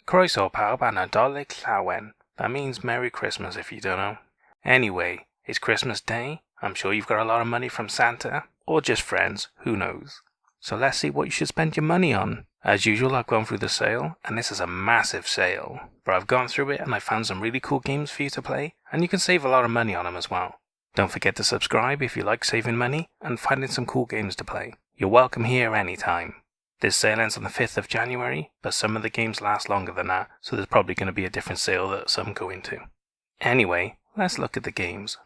Croeso pawb a Nadolig llawen. That means Merry Christmas if you don't know. Anyway, it's Christmas Day. I'm sure you've got a lot of money from Santa, or just friends, who knows. So let's see what you should spend your money on. As usual, I've gone through the sale, and this is a massive sale. But I've gone through it and I found some really cool games for you to play, and you can save a lot of money on them as well. Don't forget to subscribe if you like saving money and finding some cool games to play. You're welcome here anytime. This sale ends on the 5th of January, but some of the games last longer than that, so there's probably going to be a different sale that some go into. Anyway, let's look at the games.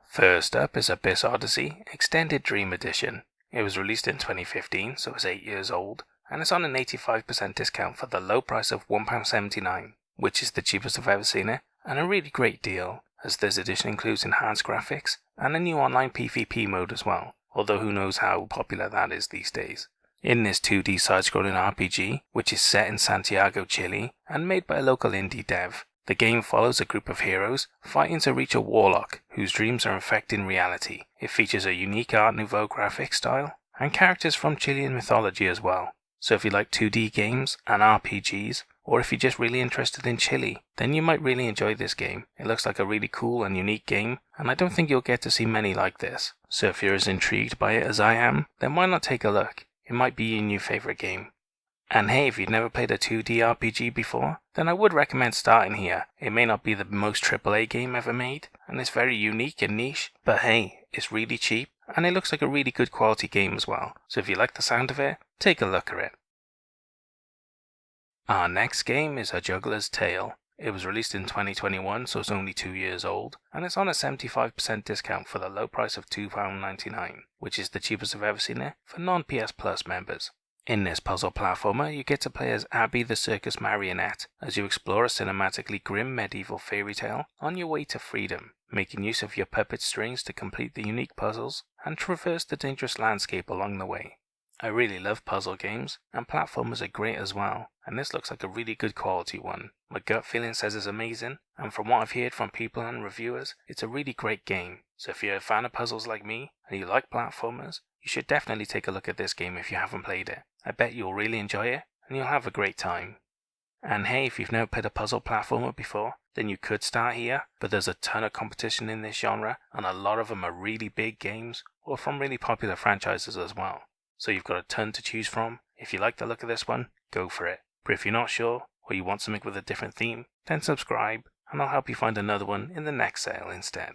First up is Abyss Odyssey Extended Dream Edition. It was released in 2015, so it's 8 years old, and it's on an 85% discount for the low price of £1.79, which is the cheapest I've ever seen it, and a really great deal, as this edition includes enhanced graphics and a new online PvP mode as well, although who knows how popular that is these days. In this 2D side-scrolling RPG, which is set in Santiago, Chile, and made by a local indie dev, the game follows a group of heroes fighting to reach a warlock whose dreams are infecting reality. It features a unique Art Nouveau graphic style and characters from Chilean mythology as well. So if you like 2D games and RPGs, or if you're just really interested in Chile, then you might really enjoy this game. It looks like a really cool and unique game, and I don't think you'll get to see many like this. So if you're as intrigued by it as I am, then why not take a look? It might be your new favorite game. And hey, if you've never played a 2D RPG before, then I would recommend starting here. It may not be the most AAA game ever made, and it's very unique and niche, but hey, it's really cheap, and it looks like a really good quality game as well. So if you like the sound of it, take a look at it. Our next game is A Juggler's Tale. It was released in 2021, so it's only 2 years old, and it's on a 75% discount for the low price of £2.99, which is the cheapest I've ever seen it for non-PS Plus members. In this puzzle platformer, you get to play as Abby the Circus Marionette as you explore a cinematically grim medieval fairy tale on your way to freedom, making use of your puppet strings to complete the unique puzzles and traverse the dangerous landscape along the way. I really love puzzle games, and platformers are great as well, and this looks like a really good quality one. My gut feeling says it's amazing, and from what I've heard from people and reviewers, it's a really great game. So if you're a fan of puzzles like me, and you like platformers, you should definitely take a look at this game if you haven't played it. I bet you'll really enjoy it, and you'll have a great time. And hey, if you've never played a puzzle platformer before, then you could start here, but there's a ton of competition in this genre, and a lot of them are really big games, or from really popular franchises as well. So you've got a ton to choose from. If you like the look of this one, go for it. But if you're not sure, or you want something with a different theme, then subscribe, and I'll help you find another one in the next sale instead.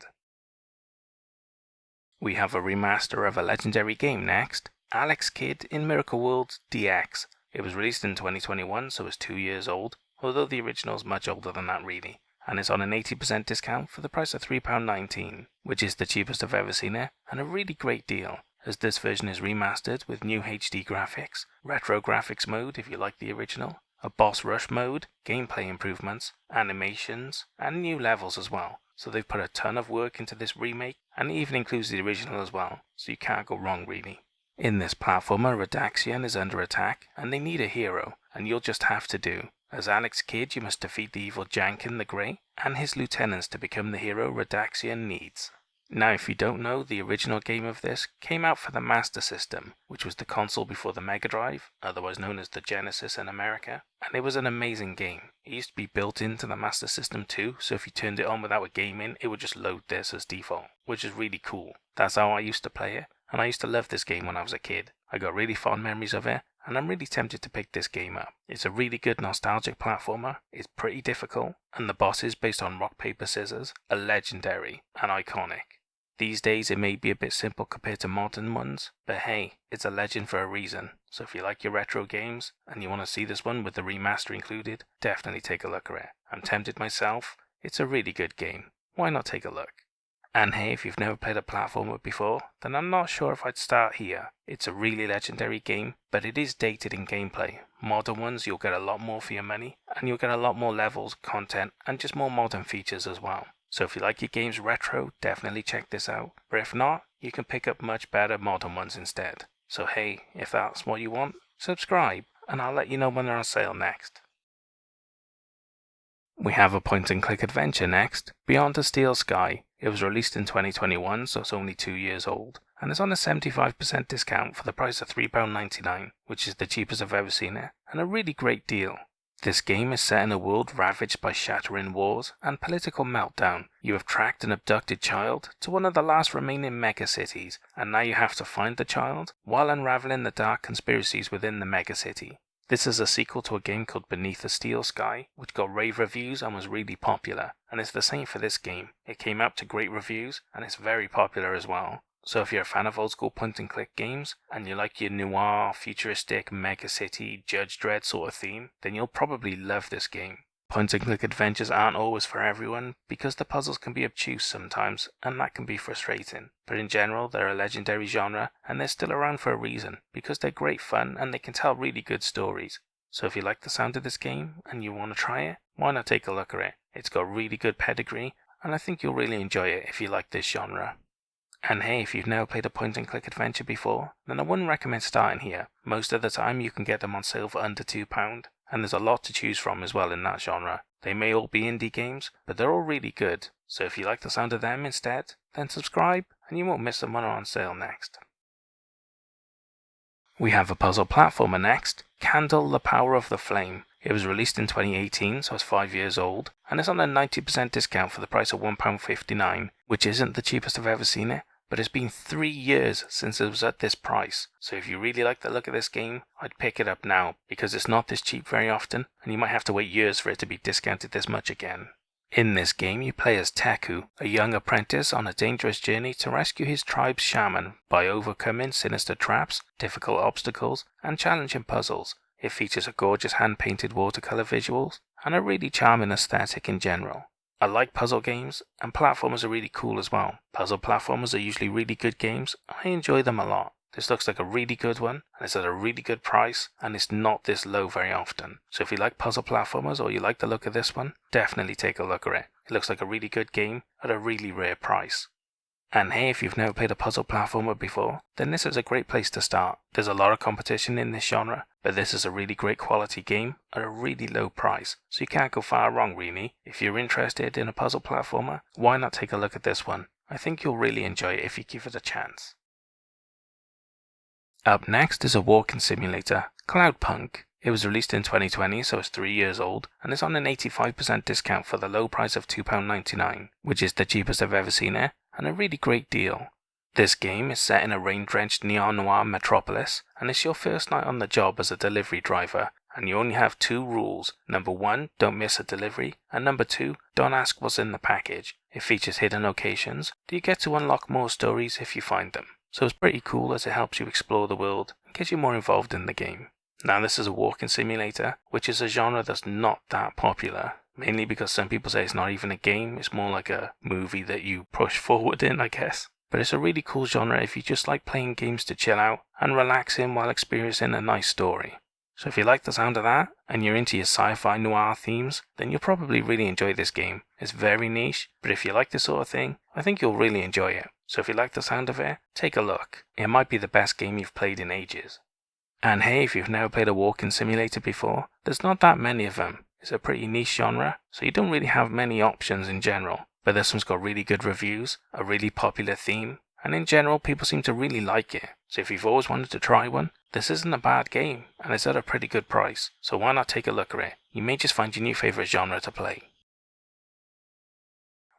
We have a remaster of a legendary game next, Alex Kidd in Miracle World DX. It was released in 2021, so it's 2 years old, although the original is much older than that really, and it's on an 80% discount for the price of £3.19, which is the cheapest I've ever seen it, and a really great deal, as this version is remastered with new HD graphics, retro graphics mode if you like the original, a boss rush mode, gameplay improvements, animations, and new levels as well. So they've put a ton of work into this remake, and it even includes the original as well, so you can't go wrong really. In this platformer, Redaxian is under attack, and they need a hero, and you'll just have to do. As Alex Kidd, you must defeat the evil Jankin the Grey, and his lieutenants to become the hero Redaxian needs. Now if you don't know, the original game of this came out for the Master System, which was the console before the Mega Drive, otherwise known as the Genesis in America, and it was an amazing game. It used to be built into the Master System too, so if you turned it on without a game in, it would just load this as default, which is really cool. That's how I used to play it, and I used to love this game when I was a kid. I got really fond memories of it, and I'm really tempted to pick this game up. It's a really good nostalgic platformer, it's pretty difficult, and the bosses based on rock paper scissors are legendary and iconic. These days it may be a bit simple compared to modern ones, but hey, it's a legend for a reason. So if you like your retro games, and you want to see this one with the remaster included, definitely take a look at it. I'm tempted myself, it's a really good game. Why not take a look? And hey, if you've never played a platformer before, then I'm not sure if I'd start here. It's a really legendary game, but it is dated in gameplay. Modern ones you'll get a lot more for your money, and you'll get a lot more levels, content, and just more modern features as well. So if you like your games retro, definitely check this out. But if not, you can pick up much better modern ones instead. So hey, if that's what you want, subscribe, and I'll let you know when they're on sale next. We have a point-and-click adventure next, Beyond the Steel Sky. It was released in 2021, so it's only 2 years old, and it's on a 75% discount for the price of £3.99, which is the cheapest I've ever seen it, and a really great deal. This game is set in a world ravaged by shattering wars and political meltdown. You have tracked an abducted child to one of the last remaining megacities, and now you have to find the child while unraveling the dark conspiracies within the megacity. This is a sequel to a game called Beneath the Steel Sky, which got rave reviews and was really popular, and it's the same for this game. It came out to great reviews, and it's very popular as well. So if you're a fan of old school point and click games, and you like your noir, futuristic, megacity, Judge Dredd sort of theme, then you'll probably love this game. Point and click adventures aren't always for everyone, because the puzzles can be obtuse sometimes, and that can be frustrating. But in general, they're a legendary genre, and they're still around for a reason, because they're great fun and they can tell really good stories. So if you like the sound of this game, and you want to try it, why not take a look at it? It's got really good pedigree, and I think you'll really enjoy it if you like this genre. And hey, if you've never played a point and click adventure before, then I wouldn't recommend starting here. Most of the time you can get them on sale for under £2, and there's a lot to choose from as well in that genre. They may all be indie games, but they're all really good, so if you like the sound of them instead, then subscribe and you won't miss them when they're on sale next. We have a puzzle platformer next, Candle the Power of the Flame. It was released in 2018, so it's 5 years old, and it's on a 90% discount for the price of £1.59, which isn't the cheapest I've ever seen it, but it's been 3 years since it was at this price, so if you really like the look of this game, I'd pick it up now, because it's not this cheap very often, and you might have to wait years for it to be discounted this much again. In this game, you play as Teku, a young apprentice on a dangerous journey to rescue his tribe's shaman by overcoming sinister traps, difficult obstacles, and challenging puzzles. It features a gorgeous hand-painted watercolor visuals, and a really charming aesthetic in general. I like puzzle games, and platformers are really cool as well. Puzzle platformers are usually really good games, and I enjoy them a lot. This looks like a really good one, and it's at a really good price, and it's not this low very often. So if you like puzzle platformers or you like the look of this one, definitely take a look at it. It looks like a really good game at a really rare price. And hey, if you've never played a puzzle platformer before, then this is a great place to start. There's a lot of competition in this genre, but this is a really great quality game at a really low price, so you can't go far wrong really. If you're interested in a puzzle platformer, why not take a look at this one? I think you'll really enjoy it if you give it a chance. Up next is a walking simulator, Cloudpunk. It was released in 2020, so it's 3 years old, and it's on an 85% discount for the low price of £2.99, which is the cheapest I've ever seen it, and a really great deal. This game is set in a rain-drenched neo-noir metropolis, and it's your first night on the job as a delivery driver, and you only have 2 rules. Number 1, don't miss a delivery, and number 2, don't ask what's in the package. It features hidden locations, but you get to unlock more stories if you find them. So it's pretty cool as it helps you explore the world and gets you more involved in the game. Now this is a walking simulator, which is a genre that's not that popular, mainly because some people say it's not even a game, it's more like a movie that you push forward in, I guess. But it's a really cool genre if you just like playing games to chill out and relax in while experiencing a nice story. So if you like the sound of that, and you're into your sci-fi noir themes, then you'll probably really enjoy this game. It's very niche, but if you like this sort of thing, I think you'll really enjoy it. So if you like the sound of it, take a look. It might be the best game you've played in ages. And hey, if you've never played a walking simulator before, there's not that many of them. It's a pretty niche genre, so you don't really have many options in general. But this one's got really good reviews, a really popular theme, and in general people seem to really like it. So if you've always wanted to try one, this isn't a bad game, and it's at a pretty good price, so why not take a look at it? You may just find your new favourite genre to play.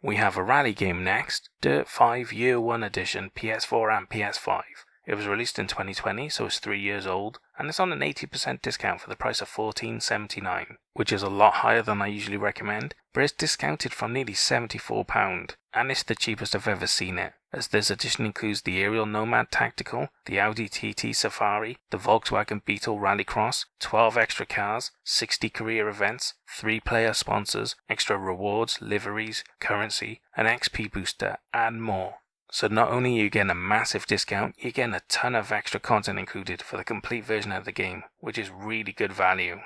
We have a rally game next, Dirt 5 Year 1 Edition, PS4 and PS5. It was released in 2020, so it's 3 years old, and it's on an 80% discount for the price of £14.79, which is a lot higher than I usually recommend, but it's discounted from nearly £74, and it's the cheapest I've ever seen it, as this edition includes the Aerial Nomad Tactical, the Audi TT Safari, the Volkswagen Beetle Rallycross, 12 extra cars, 60 career events, 3 player sponsors, extra rewards, liveries, currency, an XP booster, and more. So not only are you getting a massive discount, you're getting a ton of extra content included for the complete version of the game, which is really good value.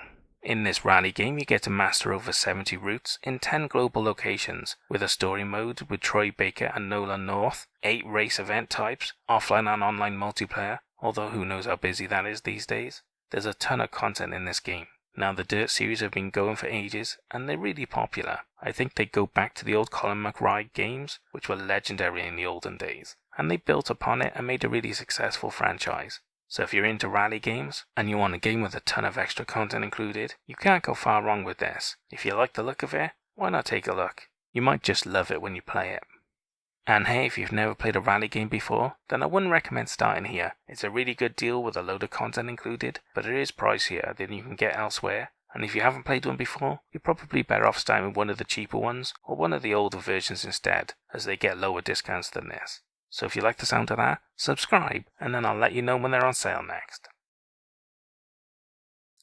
In this rally game, you get to master over 70 routes in 10 global locations, with a story mode with Troy Baker and Nolan North, 8 race event types, offline and online multiplayer, although who knows how busy that is these days. There's a ton of content in this game. Now the Dirt series have been going for ages, and they're really popular. I think they go back to the old Colin McRae games, which were legendary in the olden days. and they built upon it and made a really successful franchise. So if you're into rally games, and you want a game with a ton of extra content included, you can't go far wrong with this. If you like the look of it, why not take a look? You might just love it when you play it. And hey, if you've never played a rally game before, then I wouldn't recommend starting here. It's a really good deal with a load of content included, but it is pricier than you can get elsewhere. And if you haven't played one before, you're probably better off starting with one of the cheaper ones, or one of the older versions instead, as they get lower discounts than this. So if you like the sound of that, subscribe, and then I'll let you know when they're on sale next.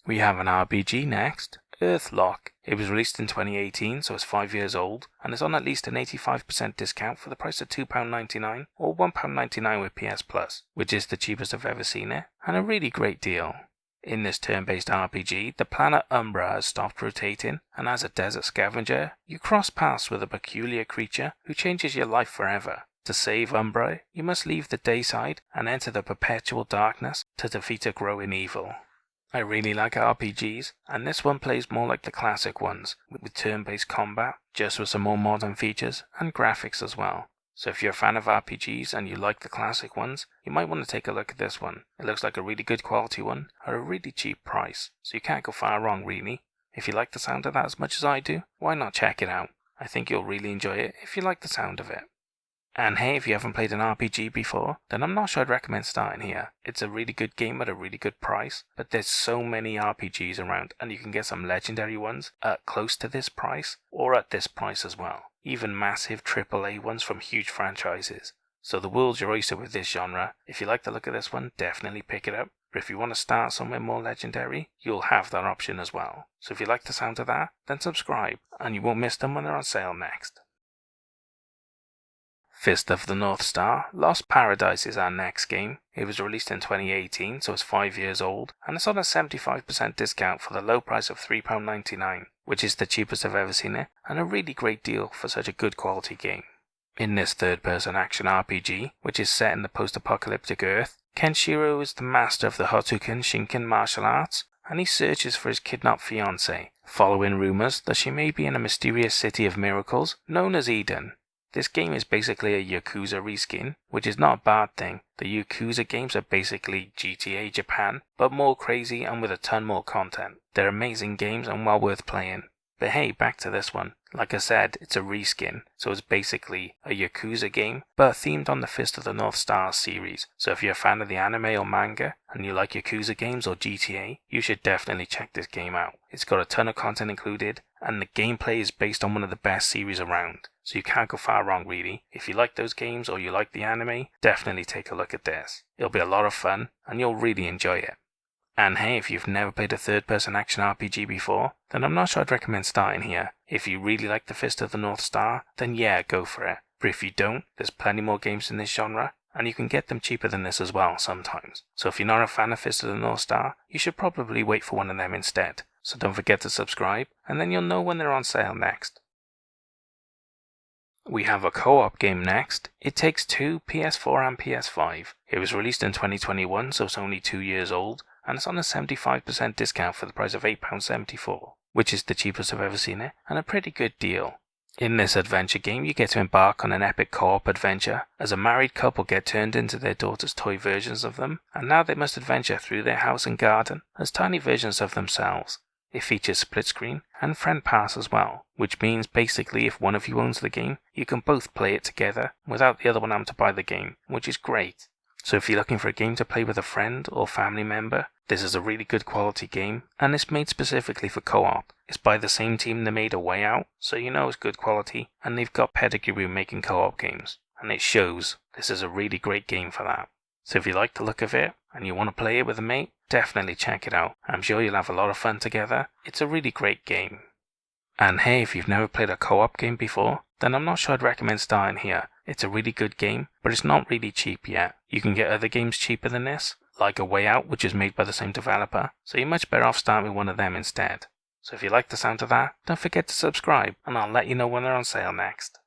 We have an RPG next, Earthlock. It was released in 2018, so it's 5 years old, and is on at least an 85% discount for the price of £2.99 or £1.99 with PS Plus, which is the cheapest I've ever seen it, and a really great deal. In this turn-based RPG, the planet Umbra has stopped rotating, and as a desert scavenger, you cross paths with a peculiar creature who changes your life forever. To save Umbra, you must leave the dayside and enter the perpetual darkness to defeat a growing evil. I really like RPGs, and this one plays more like the classic ones, with turn-based combat, just with some more modern features, and graphics as well. So if you're a fan of RPGs and you like the classic ones, you might want to take a look at this one. It looks like a really good quality one, at a really cheap price, so you can't go far wrong really. If you like the sound of that as much as I do, why not check it out? I think you'll really enjoy it if you like the sound of it. And hey, if you haven't played an RPG before, then I'm not sure I'd recommend starting here. It's a really good game at a really good price, but there's so many RPGs around, and you can get some legendary ones at close to this price, or at this price as well. Even massive AAA ones from huge franchises. So the world's your oyster with this genre. If you like the look of this one, definitely pick it up. But if you want to start somewhere more legendary, you'll have that option as well. So if you like the sound of that, then subscribe, and you won't miss them when they're on sale next. Fist of the North Star, Lost Paradise is our next game. It was released in 2018, so it's 5 years old, and it's on a 75% discount for the low price of £3.99, which is the cheapest I've ever seen it, and a really great deal for such a good quality game. In this third-person action RPG, which is set in the post-apocalyptic Earth, Kenshiro is the master of the Hotoken Shinken martial arts, and he searches for his kidnapped fiancée, following rumours that she may be in a mysterious city of miracles known as Eden. This game is basically a Yakuza reskin, which is not a bad thing. The Yakuza games are basically GTA Japan, but more crazy and with a ton more content. They're amazing games and well worth playing. But hey, back to this one. Like I said, it's a reskin, so it's basically a Yakuza game, but themed on the Fist of the North Star series. So if you're a fan of the anime or manga, and you like Yakuza games or GTA, you should definitely check this game out. It's got a ton of content included, and the gameplay is based on one of the best series around. So you can't go far wrong really. If you like those games or you like the anime, definitely take a look at this. It'll be a lot of fun, and you'll really enjoy it. And hey, if you've never played a third-person action RPG before, then I'm not sure I'd recommend starting here. If you really like the Fist of the North Star, then yeah, go for it. But if you don't, there's plenty more games in this genre, and you can get them cheaper than this as well sometimes. So if you're not a fan of Fist of the North Star, you should probably wait for one of them instead. So don't forget to subscribe, and then you'll know when they're on sale next. We have a co-op game next. It Takes Two, PS4 and PS5. It was released in 2021, so it's only 2 years old, and it's on a 75% discount for the price of £8.74, which is the cheapest I've ever seen it, and a pretty good deal. In this adventure game, you get to embark on an epic co-op adventure, as a married couple get turned into their daughter's toy versions of them, and now they must adventure through their house and garden as tiny versions of themselves. It features split screen and friend pass as well, which means basically if one of you owns the game, you can both play it together without the other one having to buy the game, which is great. So if you're looking for a game to play with a friend or family member, this is a really good quality game, and it's made specifically for co-op. It's by the same team that made A Way Out, so you know it's good quality, and they've got pedigree in making co-op games. And it shows. This is a really great game for that. So if you like the look of it, and you want to play it with a mate, definitely check it out. I'm sure you'll have a lot of fun together. It's a really great game. And hey, if you've never played a co-op game before, then I'm not sure I'd recommend starting here. It's a really good game, but it's not really cheap yet. You can get other games cheaper than this, like A Way Out, which is made by the same developer, so you're much better off starting with one of them instead. So if you like the sound of that, don't forget to subscribe, and I'll let you know when they're on sale next.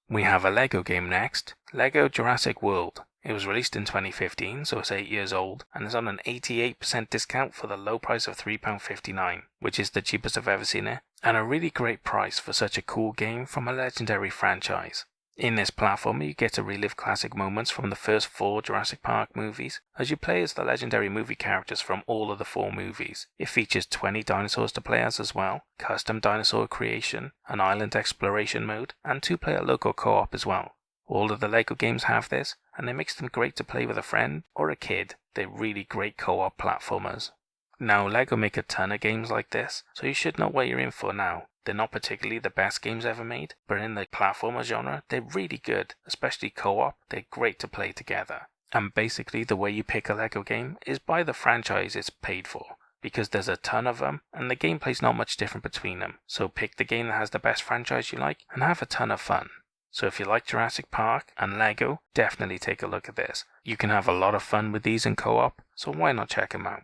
We have a LEGO game next, LEGO Jurassic World. It was released in 2015, so it's 8 years old, and is on an 88% discount for the low price of £3.59, which is the cheapest I've ever seen it, and a really great price for such a cool game from a legendary franchise. In this platformer, you get to relive classic moments from the first 4 Jurassic Park movies, as you play as the legendary movie characters from all of the 4 movies. It features 20 dinosaurs to play as well, custom dinosaur creation, an island exploration mode, and 2-player local co-op as well. All of the LEGO games have this, and it makes them great to play with a friend or a kid. They're really great co-op platformers. Now, LEGO make a ton of games like this, so you should know what you're in for now. They're not particularly the best games ever made, but in the platformer genre, they're really good, especially co-op. They're great to play together. And basically, the way you pick a LEGO game is by the franchise it's paid for, because there's a ton of them, and the gameplay's not much different between them. So pick the game that has the best franchise you like, and have a ton of fun. So if you like Jurassic Park and LEGO, definitely take a look at this. You can have a lot of fun with these in co-op, so why not check them out?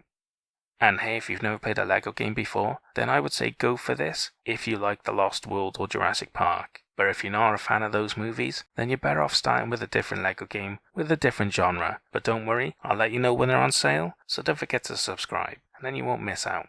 And hey, if you've never played a LEGO game before, then I would say go for this if you like The Lost World or Jurassic Park. But if you're not a fan of those movies, then you're better off starting with a different LEGO game with a different genre. But don't worry, I'll let you know when they're on sale, so don't forget to subscribe, and then you won't miss out.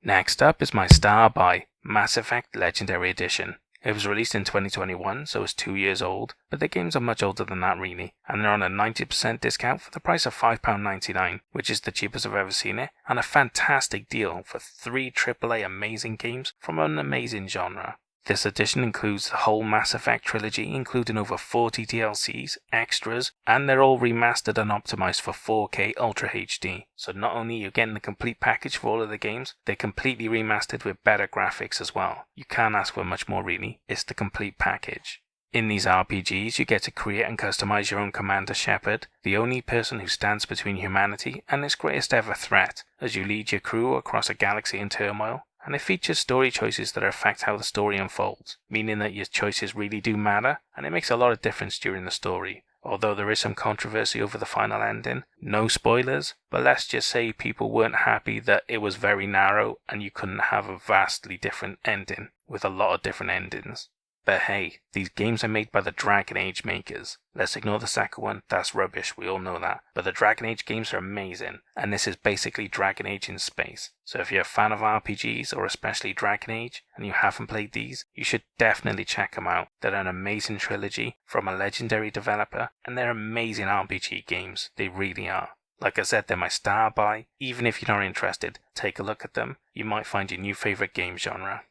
Next up is my star buy, Mass Effect Legendary Edition. It was released in 2021, so it's 2 years old, but the games are much older than that really, and they're on a 90% discount for the price of £5.99, which is the cheapest I've ever seen it, and a fantastic deal for 3 AAA amazing games from an amazing genre. This edition includes the whole Mass Effect trilogy, including over 40 DLCs, extras, and they're all remastered and optimized for 4K Ultra HD. So not only are you getting the complete package for all of the games, they're completely remastered with better graphics as well. You can't ask for much more really, it's the complete package. In these RPGs, you get to create and customize your own Commander Shepard, the only person who stands between humanity and its greatest ever threat, as you lead your crew across a galaxy in turmoil. And it features story choices that affect how the story unfolds, meaning that your choices really do matter, and it makes a lot of difference during the story. Although there is some controversy over the final ending, no spoilers, but let's just say people weren't happy that it was very narrow and you couldn't have a vastly different ending, with a lot of different endings. But hey, these games are made by the Dragon Age makers. Let's ignore the second one, that's rubbish, we all know that. But the Dragon Age games are amazing, and this is basically Dragon Age in space. So if you're a fan of RPGs, or especially Dragon Age, and you haven't played these, you should definitely check them out. They're an amazing trilogy from a legendary developer, and they're amazing RPG games, they really are. Like I said, they're my star buy. Even if you're not interested, take a look at them. You might find your new favourite game genre.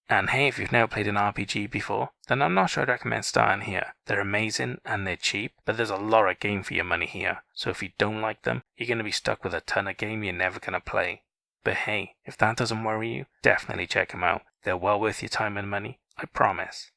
And hey, if you've never played an RPG before, then I'm not sure I'd recommend starting here. They're amazing and they're cheap, but there's a lot of game for your money here. So if you don't like them, you're going to be stuck with a ton of game you're never going to play. But hey, if that doesn't worry you, definitely check them out. They're well worth your time and money, I promise.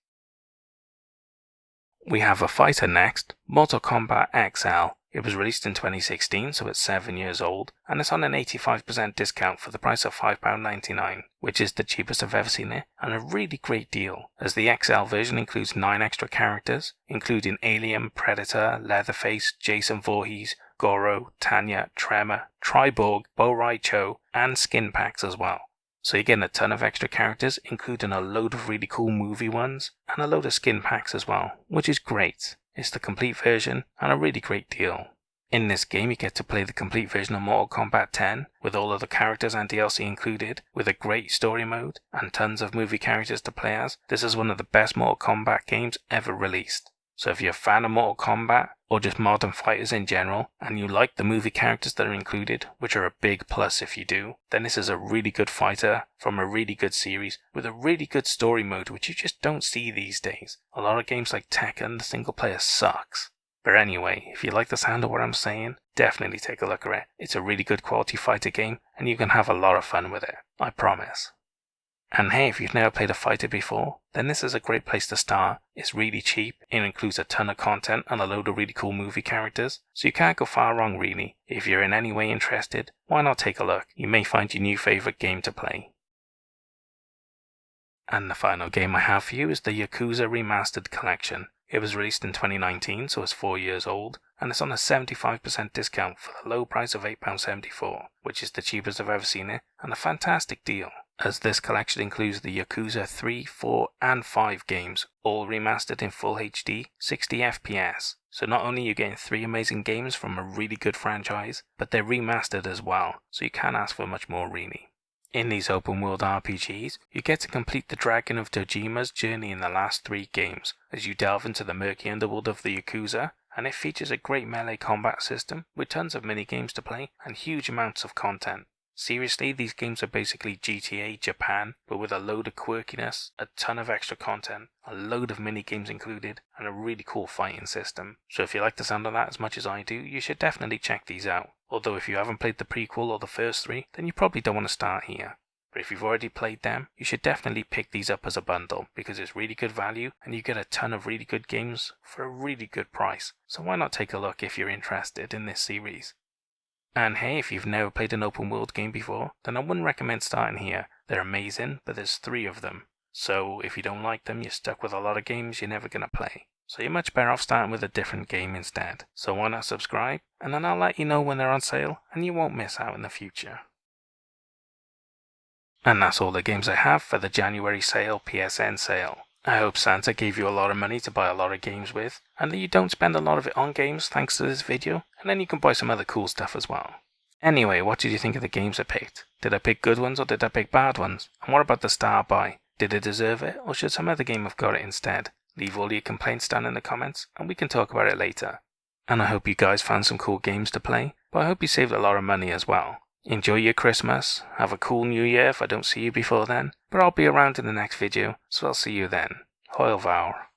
We have a fighter next, Mortal Kombat XL. It was released in 2016, so it's 7 years old, and it's on an 85% discount for the price of £5.99, which is the cheapest I've ever seen it, and a really great deal, as the XL version includes 9 extra characters, including Alien, Predator, Leatherface, Jason Voorhees, Goro, Tanya, Tremor, Triborg, Bo Rai Cho, and skin packs as well. So you're getting a ton of extra characters, including a load of really cool movie ones, and a load of skin packs as well, which is great. It's the complete version, and a really great deal. In this game you get to play the complete version of Mortal Kombat 10, with all of the characters and DLC included, with a great story mode, and tons of movie characters to play as. This is one of the best Mortal Kombat games ever released. So if you're a fan of Mortal Kombat, or just modern fighters in general, and you like the movie characters that are included, which are a big plus if you do, then this is a really good fighter from a really good series with a really good story mode which you just don't see these days. A lot of games like Tekken, the single player sucks. But anyway, if you like the sound of what I'm saying, definitely take a look at it. It's a really good quality fighter game, and you can have a lot of fun with it, I promise. And hey, if you've never played a fighter before, then this is a great place to start. It's really cheap, it includes a ton of content and a load of really cool movie characters, so you can't go far wrong really. If you're in any way interested, why not take a look? You may find your new favourite game to play. And the final game I have for you is the Yakuza Remastered Collection. It was released in 2019, so it's 4 years old, and it's on a 75% discount for the low price of £8.74, which is the cheapest I've ever seen it, and a fantastic deal, as this collection includes the Yakuza 3, 4 and 5 games, all remastered in full HD, 60 FPS. So not only are you getting 3 amazing games from a really good franchise, but they're remastered as well, so you can't ask for much more really. In these open world RPGs, you get to complete the Dragon of Dojima's journey in the last 3 games, as you delve into the murky underworld of the Yakuza, and it features a great melee combat system with tons of mini-games to play and huge amounts of content. Seriously, these games are basically GTA Japan, but with a load of quirkiness, a ton of extra content, a load of mini-games included, and a really cool fighting system. So if you like the sound of that as much as I do, you should definitely check these out. Although if you haven't played the prequel or the first 3, then you probably don't want to start here. But if you've already played them, you should definitely pick these up as a bundle, because it's really good value and you get a ton of really good games for a really good price. So why not take a look if you're interested in this series? And hey, if you've never played an open world game before, then I wouldn't recommend starting here. They're amazing, but there's 3 of them. So if you don't like them, you're stuck with a lot of games you're never going to play. So you're much better off starting with a different game instead. So why not subscribe, and then I'll let you know when they're on sale, and you won't miss out in the future. And that's all the games I have for the January sale PSN sale. I hope Santa gave you a lot of money to buy a lot of games with, and that you don't spend a lot of it on games thanks to this video, and then you can buy some other cool stuff as well. Anyway, what did you think of the games I picked? Did I pick good ones or did I pick bad ones? And what about the star buy? Did it deserve it, or should some other game have got it instead? Leave all your complaints down in the comments, and we can talk about it later. And I hope you guys found some cool games to play, but I hope you saved a lot of money as well. Enjoy your Christmas, have a cool New Year if I don't see you before then, but I'll be around in the next video, so I'll see you then. Hoil Vour.